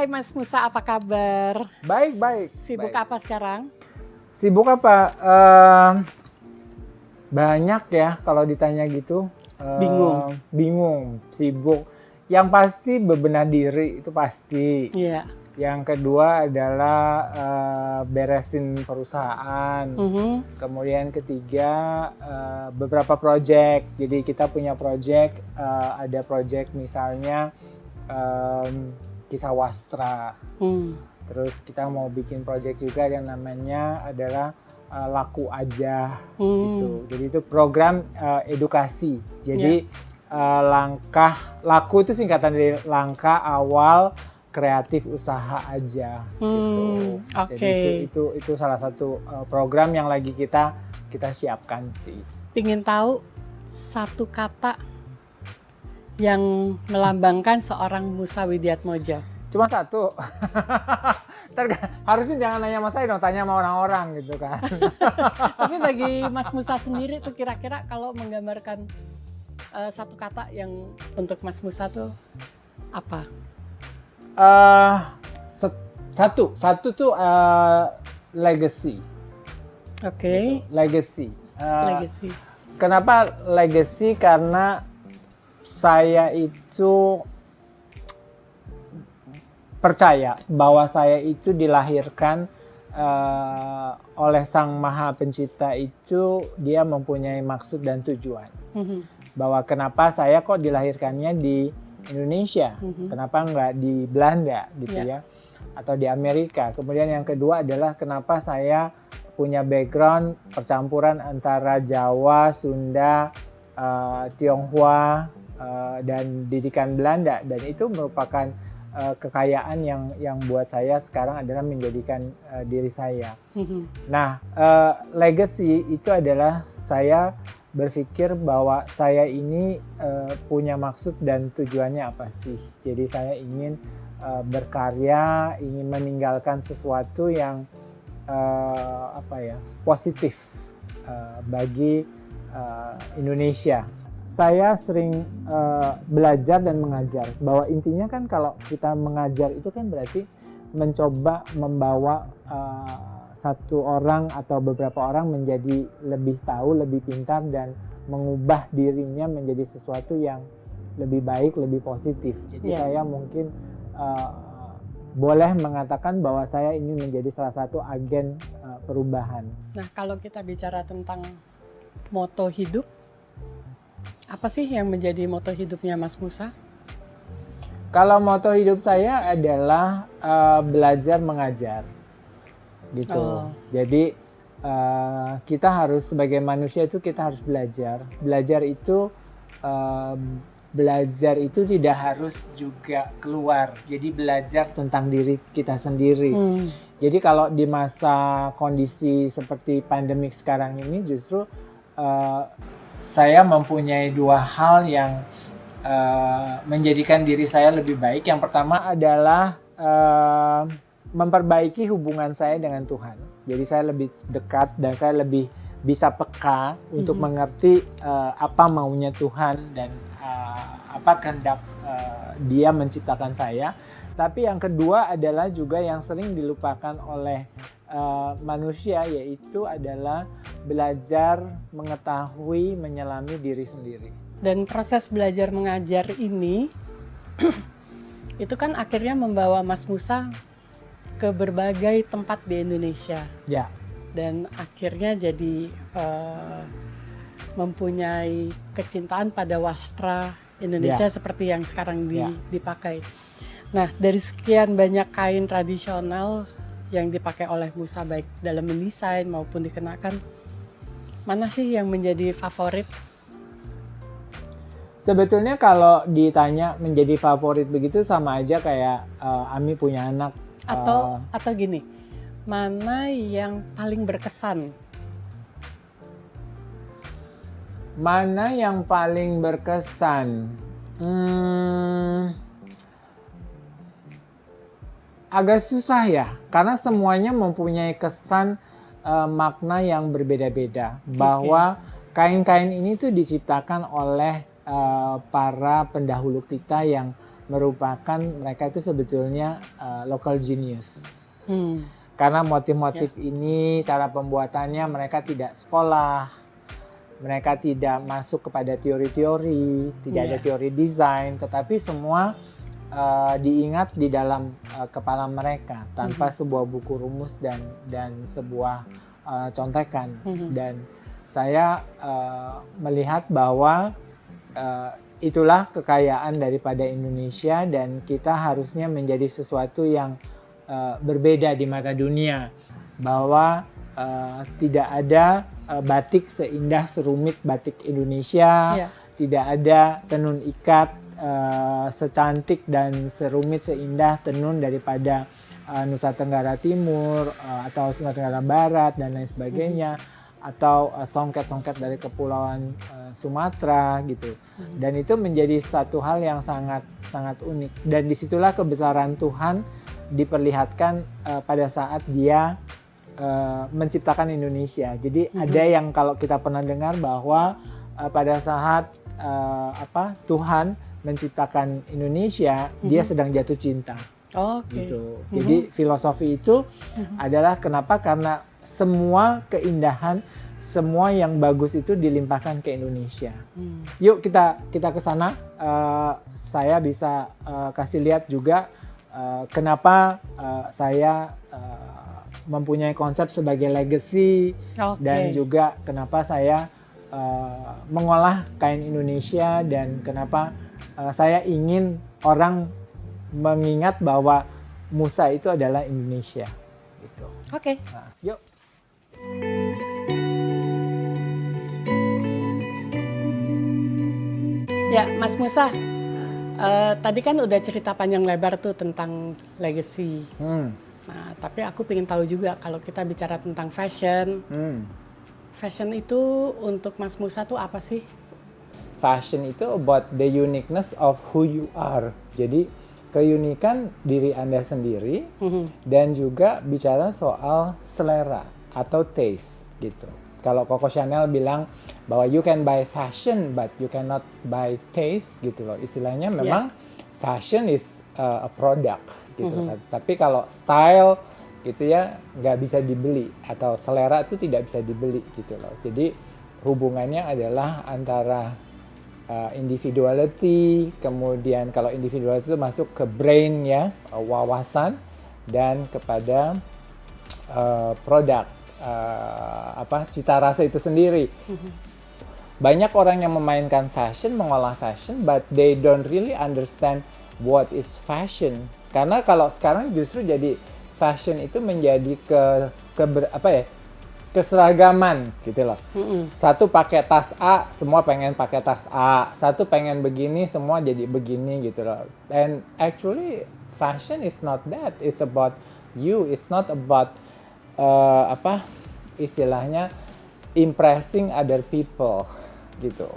Hai Mas Musa, apa kabar? Baik. Sibuk Baik. apa sekarang? Sibuk apa? Banyak ya kalau ditanya gitu. Bingung. Bingung, sibuk. Yang pasti bebenah diri itu pasti. Iya. Yang kedua adalah beresin perusahaan. Kemudian ketiga beberapa project. Jadi kita punya project, ada project misalnya Kisah Wastra. Terus kita mau bikin project juga yang namanya adalah Laku Aja gitu. Jadi itu program edukasi. Jadi langkah laku itu singkatan dari langkah awal kreatif usaha aja gitu. Oke. Jadi itu salah satu program yang lagi kita siapkan sih. Pingin tahu satu kata yang melambangkan seorang Musa Widiatmodjo. Cuma satu. Harusnya jangan nanya sama saya dong, tanya sama orang-orang gitu kan. Tapi bagi Mas Musa sendiri tuh kira-kira kalau menggambarkan satu kata yang untuk Mas Musa tuh apa? Satu tuh legacy. Oke. Gitu. Legacy. Legacy. Kenapa legacy? Karena saya itu percaya bahwa saya itu dilahirkan oleh Sang Maha Pencipta itu, dia mempunyai maksud dan tujuan. Bahwa kenapa saya kok dilahirkannya di Indonesia, kenapa nggak di Belanda gitu ya, atau di Amerika. Kemudian yang kedua adalah kenapa saya punya background percampuran antara Jawa, Sunda, Tionghoa, dan didikan Belanda, dan itu merupakan kekayaan yang buat saya sekarang adalah menjadikan diri saya. Nah, legacy itu adalah saya berpikir bahwa saya ini punya maksud dan tujuannya apa sih. Jadi saya ingin berkarya, ingin meninggalkan sesuatu yang positif bagi Indonesia. Saya sering belajar dan mengajar, bahwa intinya kan kalau kita mengajar itu kan berarti mencoba membawa satu orang atau beberapa orang menjadi lebih tahu, lebih pintar, dan mengubah dirinya menjadi sesuatu yang lebih baik, lebih positif. Jadi saya mungkin boleh mengatakan bahwa saya ingin menjadi salah satu agen perubahan. Nah, kalau kita bicara tentang moto hidup, apa sih yang menjadi moto hidupnya Mas Musa? Kalau moto hidup saya adalah belajar mengajar, gitu. Jadi kita harus sebagai manusia itu kita harus belajar. Belajar itu tidak harus juga keluar. Jadi belajar tentang diri kita sendiri. Jadi kalau di masa kondisi seperti pandemik sekarang ini, justru saya mempunyai dua hal yang menjadikan diri saya lebih baik. Yang pertama adalah memperbaiki hubungan saya dengan Tuhan. Jadi saya lebih dekat dan saya lebih bisa peka untuk mengerti apa maunya Tuhan dan apa kehendak Dia menciptakan saya. Tapi yang kedua adalah juga yang sering dilupakan oleh manusia, yaitu adalah belajar mengetahui, menyelami diri sendiri. Dan proses belajar mengajar ini itu kan akhirnya membawa Mas Musa ke berbagai tempat di Indonesia. Ya. Dan akhirnya jadi mempunyai kecintaan pada wastra Indonesia seperti yang sekarang dipakai. Nah, dari sekian banyak kain tradisional yang dipakai oleh Musa, baik dalam mendesain maupun dikenakan, mana sih yang menjadi favorit? Sebetulnya kalau ditanya menjadi favorit begitu sama aja kayak Ami punya anak. Atau gini, mana yang paling berkesan? Mana yang paling berkesan? Agak susah ya, karena semuanya mempunyai kesan makna yang berbeda-beda. Bahwa kain-kain ini tuh diciptakan oleh para pendahulu kita yang merupakan mereka itu sebetulnya local genius. Karena motif-motif ini, cara pembuatannya mereka tidak sekolah, mereka tidak masuk kepada teori-teori, tidak ada teori desain, tetapi semua diingat di dalam kepala mereka tanpa sebuah buku rumus dan sebuah contekan. Dan saya melihat bahwa itulah kekayaan daripada Indonesia dan kita harusnya menjadi sesuatu yang berbeda di mata dunia, bahwa tidak ada batik seindah serumit batik Indonesia, tidak ada tenun ikat secantik dan serumit seindah tenun daripada Nusa Tenggara Timur atau Nusa Tenggara Barat dan lain sebagainya, atau songket-songket dari kepulauan Sumatera gitu. Dan itu menjadi satu hal yang sangat sangat unik, dan disitulah kebesaran Tuhan diperlihatkan pada saat Dia menciptakan Indonesia. Jadi ada yang kalau kita pernah dengar bahwa pada saat Tuhan menciptakan Indonesia, Dia sedang jatuh cinta. Gitu. Jadi filosofi itu adalah kenapa? Karena semua keindahan, semua yang bagus itu dilimpahkan ke Indonesia. Yuk kita ke sana. Saya bisa kasih lihat juga kenapa saya mempunyai konsep sebagai legacy, dan juga kenapa saya mengolah kain Indonesia, dan kenapa saya ingin orang mengingat bahwa Musa itu adalah Indonesia. Gitu. Nah, yuk. Ya, Mas Musa, tadi kan udah cerita panjang lebar tuh tentang legacy. Nah, tapi aku pengen tahu juga kalau kita bicara tentang fashion, fashion itu untuk Mas Musa tuh apa sih? Fashion itu about the uniqueness of who you are. Jadi keunikan diri Anda sendiri, dan juga bicara soal selera atau taste gitu. Kalau Coco Chanel bilang bahwa you can buy fashion but you cannot buy taste gitu loh. Istilahnya memang fashion is a product gitu. Tapi kalau style gitu ya nggak bisa dibeli, atau selera itu tidak bisa dibeli gitu loh. Jadi hubungannya adalah antara individuality, kemudian kalau individuality itu masuk ke brain ya, wawasan, dan kepada produk, cita rasa itu sendiri. Banyak orang yang memainkan fashion, mengolah fashion, but they don't really understand what is fashion. Karena kalau sekarang justru jadi fashion itu menjadi keseragaman gitu loh. Satu pakai tas A, semua pengen pakai tas A. Satu pengen begini, semua jadi begini gitu loh. And actually fashion is not that. It's about you. It's not about istilahnya impressing other people gitu.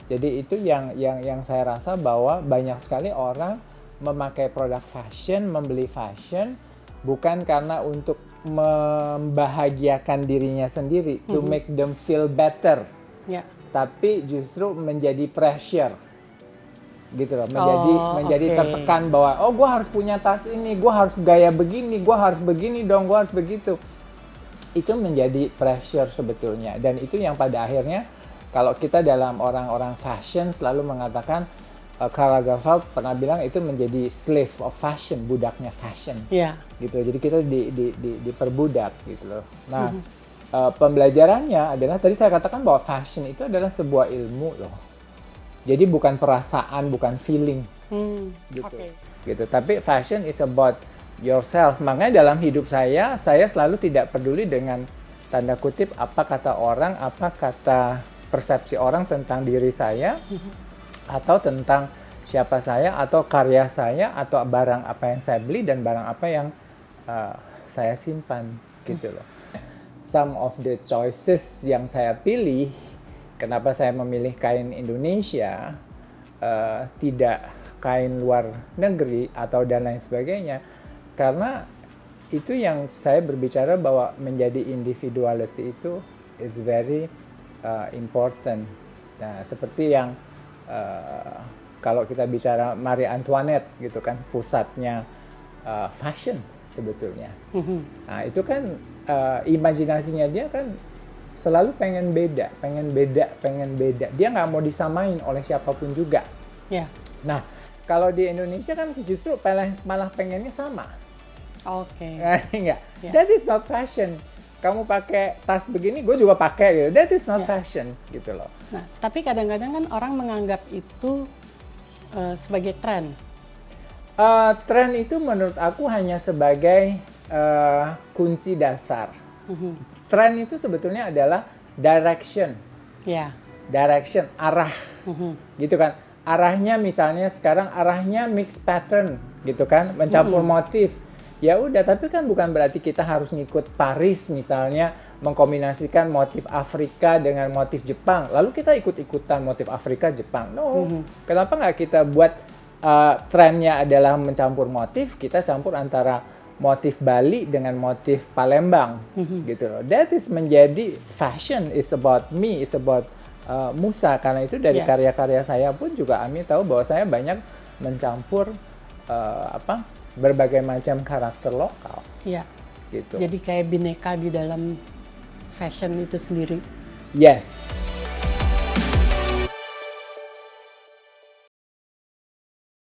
Jadi itu yang saya rasa bahwa banyak sekali orang memakai produk fashion, membeli fashion bukan karena untuk membahagiakan dirinya sendiri, to make them feel better, tapi justru menjadi pressure, gitu loh, menjadi tertekan bahwa gue harus punya tas ini, gue harus gaya begini, gue harus begini dong, gue harus begitu. Itu menjadi pressure sebetulnya, dan itu yang pada akhirnya kalau kita dalam orang-orang fashion selalu mengatakan, Karl Lagerfeld pernah bilang itu menjadi slave of fashion, budaknya fashion, gitu. Jadi kita diperbudak gitu loh. Nah, pembelajarannya adalah tadi saya katakan bahwa fashion itu adalah sebuah ilmu loh. Jadi bukan perasaan, bukan feeling, gitu. Tapi fashion is about yourself. Makanya dalam hidup saya selalu tidak peduli dengan tanda kutip apa kata orang, apa kata persepsi orang tentang diri saya, atau tentang siapa saya, atau karya saya, atau barang apa yang saya beli, dan barang apa yang saya simpan, gitu loh. Some of the choices yang saya pilih, kenapa saya memilih kain Indonesia, tidak kain luar negeri, atau dan lain sebagainya, karena itu yang saya berbicara bahwa menjadi individuality itu is very important. Nah, seperti yang kalau kita bicara Marie Antoinette gitu kan, pusatnya fashion sebetulnya. Nah itu kan imajinasinya dia kan selalu pengen beda. Dia nggak mau disamain oleh siapapun juga. Ya. Nah kalau di Indonesia kan justru malah pengennya sama. Oke. Enggak. Yeah. That is not fashion. Kamu pakai tas begini, gue juga pakai gitu. That is not fashion gitu loh. Nah, tapi kadang-kadang kan orang menganggap itu sebagai tren. Tren itu menurut aku hanya sebagai kunci dasar. Tren itu sebetulnya adalah direction. Ya. Direction, arah. Gitu kan. Arahnya misalnya sekarang arahnya mix pattern gitu kan, mencampur motif. Ya udah, tapi kan bukan berarti kita harus ngikut Paris misalnya, mengkombinasikan motif Afrika dengan motif Jepang, lalu kita ikut-ikutan motif Afrika Jepang. No, kenapa nggak kita buat trennya adalah mencampur motif, kita campur antara motif Bali dengan motif Palembang, gitu loh. That is menjadi fashion, it's about me, it's about Musa. Karena itu dari karya-karya saya pun juga Ami tahu bahwa saya banyak mencampur berbagai macam karakter lokal. Iya. Gitu. Jadi kayak bineka di dalam fashion itu sendiri. Yes.